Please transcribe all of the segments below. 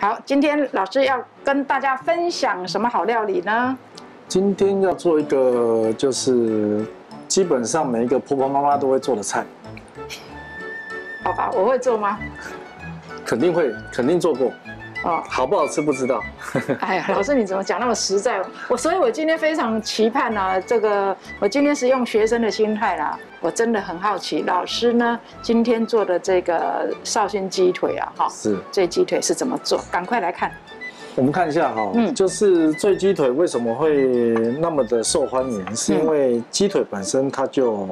好，今天老师要跟大家分享什么好料理呢？今天要做一个，就是基本上每一个婆婆妈妈都会做的菜。好吧，我会做吗？肯定会，肯定做过。哦，好不好吃不知道。哎呀，老师你怎么讲那么实在？所以我今天非常期盼啊，我今天是用学生的心态啦，我真的很好奇，老师呢今天做的这个绍兴鸡腿啊，哈，是这鸡腿是怎么做？赶快来看。我们看一下哈，就是醉鸡腿为什么会那么的受欢迎，是因为鸡腿本身它就。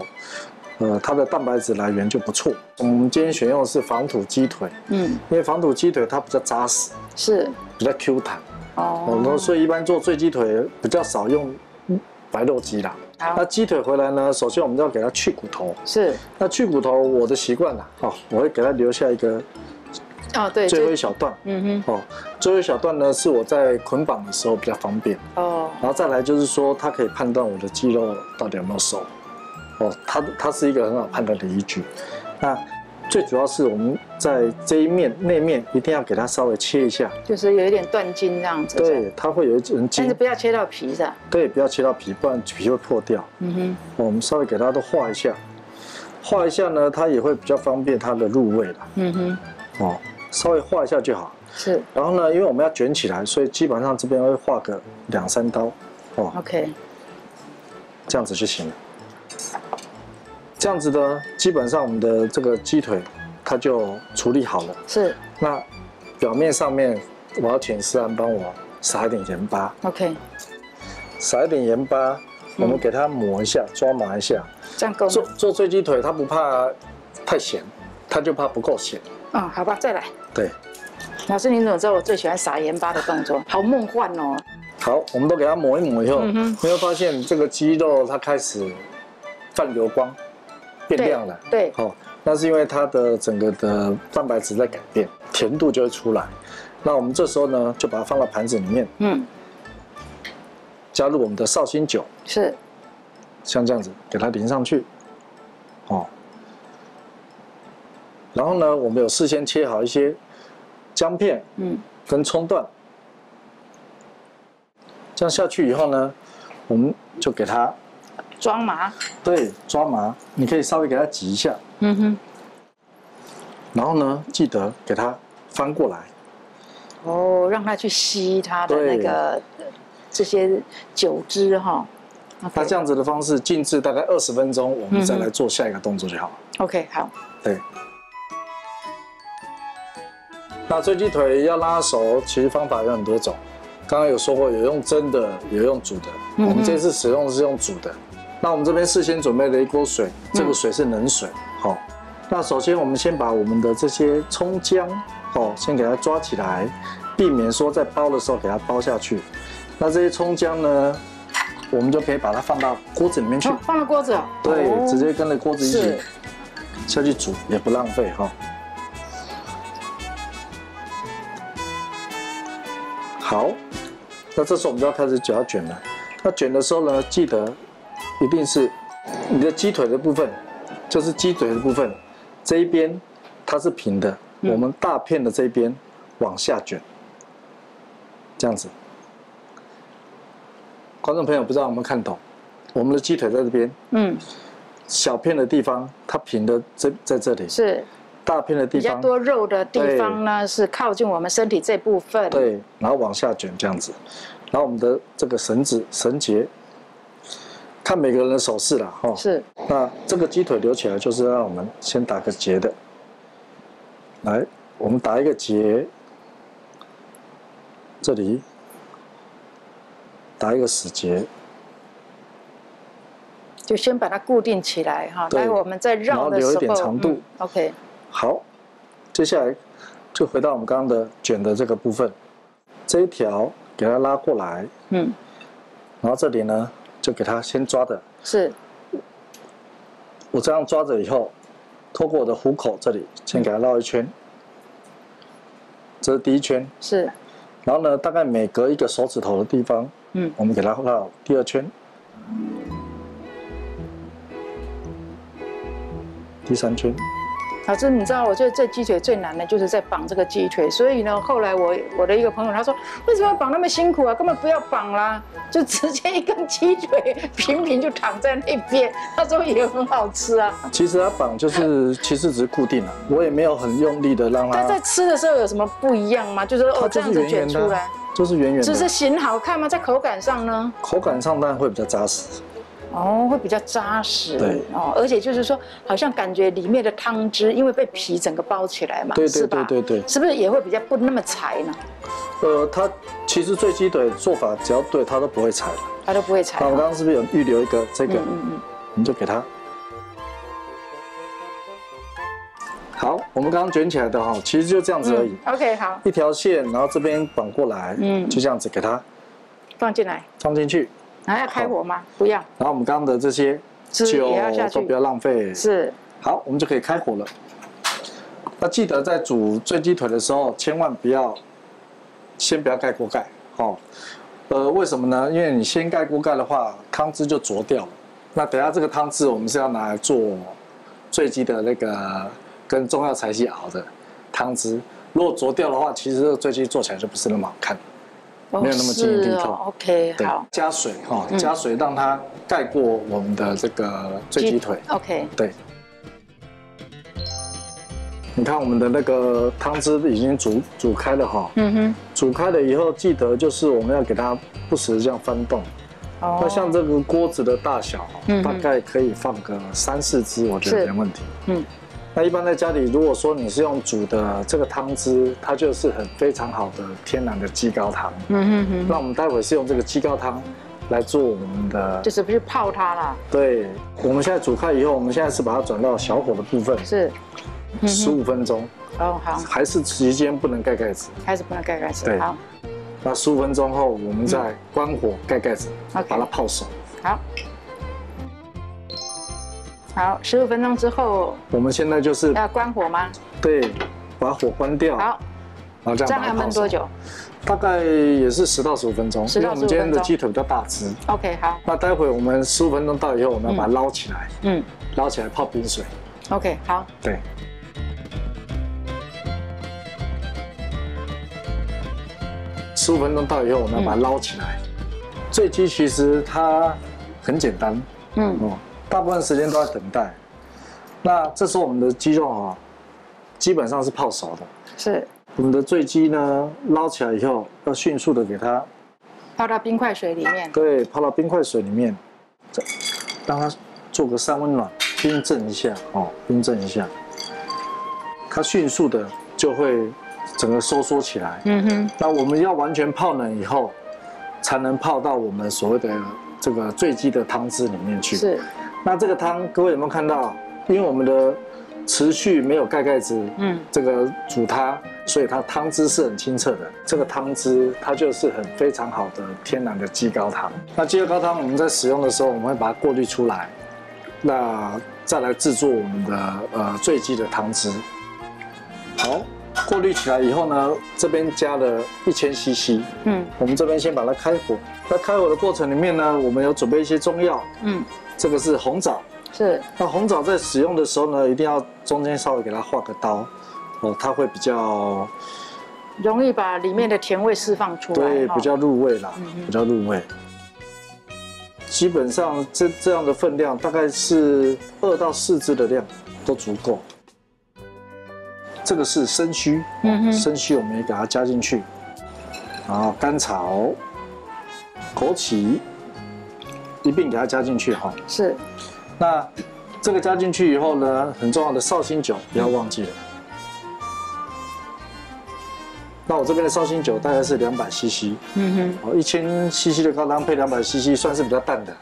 它的蛋白质来源就不错。我们今天选用的是防土鸡腿，因为防土鸡腿它比较扎实，是比较 Q 弹，哦，所以一般做醉鸡腿比较少用白肉鸡啦。那鸡腿回来呢，首先我们要给它去骨头，是。那去骨头我的习惯啦，我会给它留下一个，对，最后一小段，最后一小段呢是我在捆绑的时候比较方便，然后再来就是说它可以判断我的鸡肉到底有没有熟。它是一个很好判断的依据。那最主要是我们在这一面内面一定要给它稍微切一下，就是有一点断筋这样子。对，它会有一层筋，但是不要切到皮的。对，不要切到皮，不然皮会破掉。我们稍微给它都画一下，画一下呢，它也会比较方便它的入味了。稍微画一下就好。是。然后呢，因为我们要卷起来，所以基本上这边会画个2、3刀。OK。这样子就行了。这样子呢，基本上我们的这个鸡腿它就处理好了。是。那表面上面我要请思安帮我撒一点盐巴。OK。撒一点盐巴，我们给它抹一下，抓麻一下。这样够吗？做醉鸡腿，它不怕太咸，它就怕不够咸。好吧，再来。对。老师，您怎么知道我最喜欢撒盐巴的动作？好梦幻哦。好，我们都给它抹一抹以后，你会发现这个鸡肉它开始泛流光。变亮了，对，那是因为它的整个的蛋白质在改变，甜度就会出来。那我们这时候呢，就把它放到盘子里面，加入我们的绍兴酒，是，像这样子给它淋上去，然后呢，我们有事先切好一些姜片，跟葱段，这样下去以后呢，我们就给它。抓麻，对，抓麻，你可以稍微给它挤一下，然后呢，记得给它翻过来，让它去吸它的那个这些酒汁哈。那这样子的方式静置大概20分钟，我们再来做下一个动作就好了。OK， 好。对。那醉鸡腿要拉熟，其实方法有很多种，刚刚有说过，有用蒸的，有用煮的，我们这次使用的是用煮的。那我们这边事先准备了一锅水，这个水是冷水。那首先我们先把我们的这些葱姜，先给它抓起来，避免说在包的时候给它包下去。那这些葱姜呢，我们就可以把它放到锅子里面去。放到锅子。对，直接跟着锅子一起下去煮，也不浪费哈。好，那这时候我们就要开始就要卷了。那卷的时候呢，记得。一定是你的鸡腿的部分，就是鸡腿的部分，这一边它是平的，我们大片的这一边往下卷，这样子。观众朋友不知道有没有看懂？我们的鸡腿在这边，小片的地方它平的在这里，是大片的地方比较多肉的地方呢是靠近我们身体这部分，对，然后往下卷这样子，然后我们的这个绳结。看每个人的手势啦，是。那这个鸡腿留起来，就是让我们先打个结的。来，我们打一个结，这里打一个死结，就先把它固定起来哈。待会我们再绕的时候，然后留一点长度。OK。好，接下来就回到我们刚刚的卷的这个部分，这一条给它拉过来，然后这里呢。就给它先抓的，是。我这样抓着以后，透过我的虎口这里，先给它绕一圈。这是第一圈。是。然后呢，大概每隔一个手指头的地方，我们给它绕第2圈。第3圈。老师，你知道，我觉得这鸡腿最难的就是在绑这个鸡腿，所以呢，后来我的一个朋友他说，为什么要绑那么辛苦啊？根本不要绑啦，就直接一根鸡腿平平就躺在那边，他说也很好吃啊。其实它绑就是其实只是固定了，我也没有很用力的让它。但在吃的时候有什么不一样吗？就是这样子卷出来，就是圆圆的。只是形好看吗？在口感上呢？口感上当然会比较扎实。哦，会比较扎实。对哦，而且就是说，好像感觉里面的汤汁，因为被皮整个包起来嘛，对，是不是也会比较不那么柴呢？它其实醉鸡腿做法只要对，它都不会柴了。它都不会柴。那我刚刚是不是有预留一个这个？我们就给它。好，我们刚刚卷起来的哈，其实就这样子而已。OK， 好。一条线，然后这边绑过来，就这样子给它放进来，放进去。然后要开火吗？不要。然后我们刚刚的这些酒都不要浪费。是。好，我们就可以开火了。那记得在煮醉鸡腿的时候，千万先不要盖锅盖，哦。为什么呢？因为你先盖锅盖的话，汤汁就浊掉了。那等下这个汤汁我们是要拿来做醉鸡的那个跟中药材系熬的汤汁。如果浊掉的话，其实这个醉鸡做起来就不是那么好看。没有那么晶莹剔透。OK， 好。加水哈，加水让它盖过我们的这个醉鸡腿。OK。对。你看我们的那个汤汁已经煮开了哈。煮开了以后，记得就是我们要给它不时这样翻动。那像这个锅子的大小，大概可以放个3、4只，我觉得没问题。那一般在家里，如果说你是用煮的这个汤汁，它就是非常好的天然的鸡高汤。那我们待会是用这个鸡高汤来做我们的，就是不是泡它啦？对，我们现在煮开以后，我们现在是把它转到小火的部分，是15分钟。哦，好。还是期间不能盖盖子。还是不能盖盖子。对。好。那15分钟后，我们再关火盖盖子，把它泡熟。好。好，15分钟之后，我们现在就是要关火吗？对，把火关掉。好，然后这样要焖多久？大概也是10到15分钟，因为我们今天的鸡腿比较大只。OK， 好。那待会我们15分钟到以后，我们要把它捞起来，捞起来泡冰水。OK， 好。对。15分钟到以后，我们要把它捞起来。醉鸡其实它很简单，大部分时间都在等待。那这时候我们的鸡肉啊，基本上是泡熟的。是。我们的醉鸡呢，捞起来以后要迅速的给它泡到冰块水里面。对，泡到冰块水里面，让它做个3温暖，冰镇一下哦，冰镇一下，它迅速的就会整个收缩起来。那我们要完全泡冷以后，才能泡到我们所谓的这个醉鸡的汤汁里面去。是。那这个汤，各位有没有看到？因为我们的持续没有盖盖子，这个煮它，所以它汤汁是很清澈的。这个汤汁它就是非常好的天然的鸡高汤。那鸡高汤我们在使用的时候，我们会把它过滤出来，那再来制作我们的醉鸡的汤汁。好，过滤起来以后呢，这边加了1000cc，我们这边先把它开火。在开火的过程里面呢，我们有准备一些中药，这个是红枣。是。那红枣在使用的时候呢，一定要中间稍微给它划个刀，它会比较容易把里面的甜味释放出来。对，比较入味啦，比较入味。基本上这样的分量大概是2到4只的量都足够。这个是生须，生须我们也给它加进去，然后甘草、枸杞一并给它加进去哈。是。那这个加进去以后呢，很重要的绍兴酒不要忘记了。那我这边的绍兴酒大概是200cc， 1000cc 的高汤配200cc 算是比较淡的。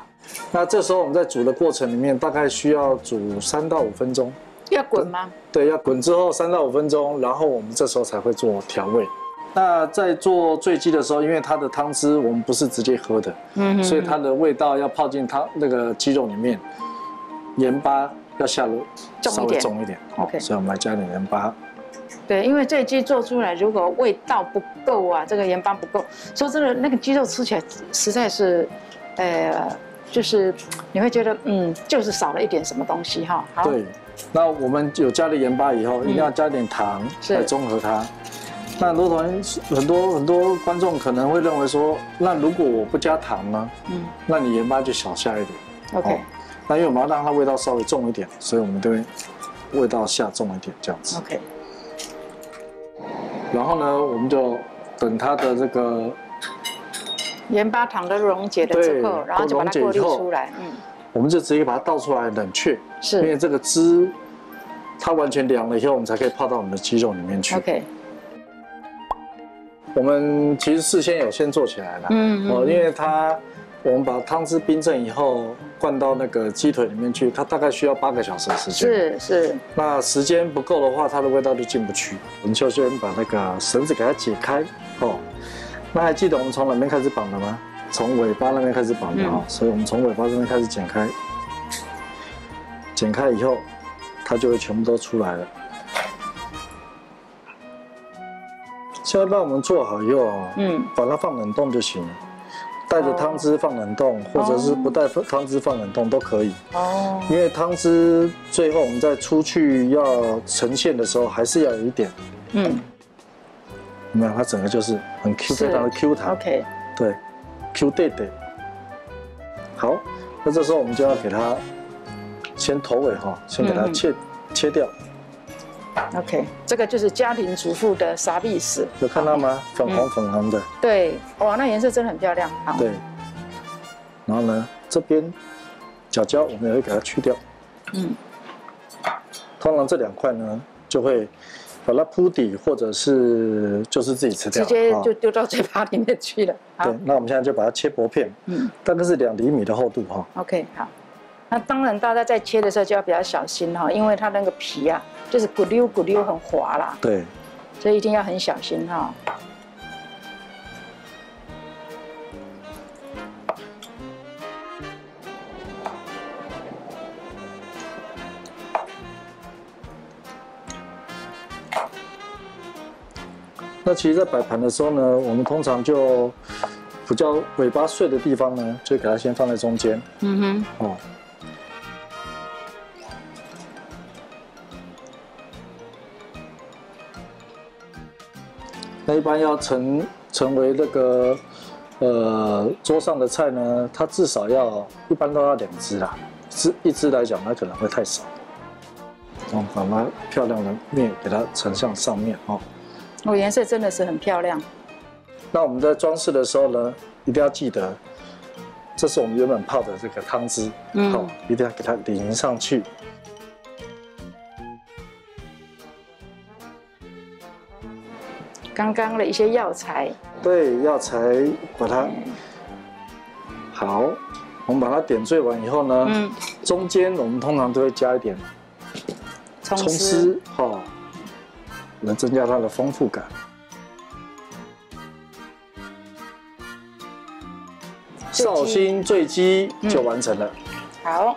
那这时候我们在煮的过程里面，大概需要煮3到5分钟。要滚吗？对，要滚之后3到5分钟，然后我们这时候才会做调味。那在做醉鸡的时候，因为它的汤汁我们不是直接喝的，所以它的味道要泡进那个鸡肉里面。盐巴要下的稍微重一点，所以我们来加点盐巴。对，因为这鸡做出来如果味道不够啊，这个盐巴不够，说真的，那个鸡肉吃起来实在是，就是你会觉得就是少了一点什么东西哈。对，那我们有加了盐巴以后，一定要加点糖来中和它。那很多观众可能会认为说，那如果我不加糖呢？那你盐巴就小下一点。OK。那因为我们要让它味道稍微重一点，所以我们都会味道下重一点这样子。OK。然后呢，我们就等它的这个盐巴糖都溶解了之后，然后就把它过滤出来。我们就直接把它倒出来冷却，因为这个汁它完全凉了以后，我们才可以泡到我们的鸡肉里面去。OK。我们其实事先有先做起来了，因为我们把汤汁冰镇以后灌到那个鸡腿里面去，它大概需要8个小时的时间。是。那时间不够的话，它的味道就进不去。我们就先把那个绳子给它解开哦。那还记得我们从哪边开始绑的吗？从尾巴那边开始绑的哦，所以我们从尾巴这边开始剪开。剪开以后，它就会全部都出来了。现在帮我们做好以后啊，把它放冷冻就行了。带着汤汁放冷冻，或者是不带汤汁放冷冻都可以。因为汤汁最后我们在出去要呈现的时候，还是要有一点。有没有？它整个就是很 Q， 非常的 Q 弹。OK。对 ，Q 对。好，那这时候我们就要给它先头尾哈，先给它切掉。OK， 这个就是家庭主妇的傻逼死，有看到吗？粉红的。对，哇，那颜色真的很漂亮。对。然后呢，这边角角我们也会给它去掉。通常这2块呢，就会把它铺底，或者是就是自己吃掉，直接就丢到嘴巴里面去了。对，那我们现在就把它切薄片，大概是2厘米的厚度哈。OK， 好。那当然，大家在切的时候就要比较小心哈，因为它那个皮啊，就是咕溜咕溜很滑啦。对，所以一定要很小心哈。那其实，在摆盘的时候呢，我们通常就比较尾巴碎的地方呢，就给它先放在中间。那一般要成为那个桌上的菜呢，它至少一般都要2只啦，一只来讲它可能会太少。把它漂亮的面给它呈向上面颜色真的是很漂亮。那我们在装饰的时候呢，一定要记得，这是我们原本泡的这个汤汁，一定要给它淋上去。刚刚的一些药材，对，药材把它好，我们把它点缀完以后呢，中间我们通常都会加一点葱丝，能增加它的丰富感。绍兴醉鸡就完成了。好。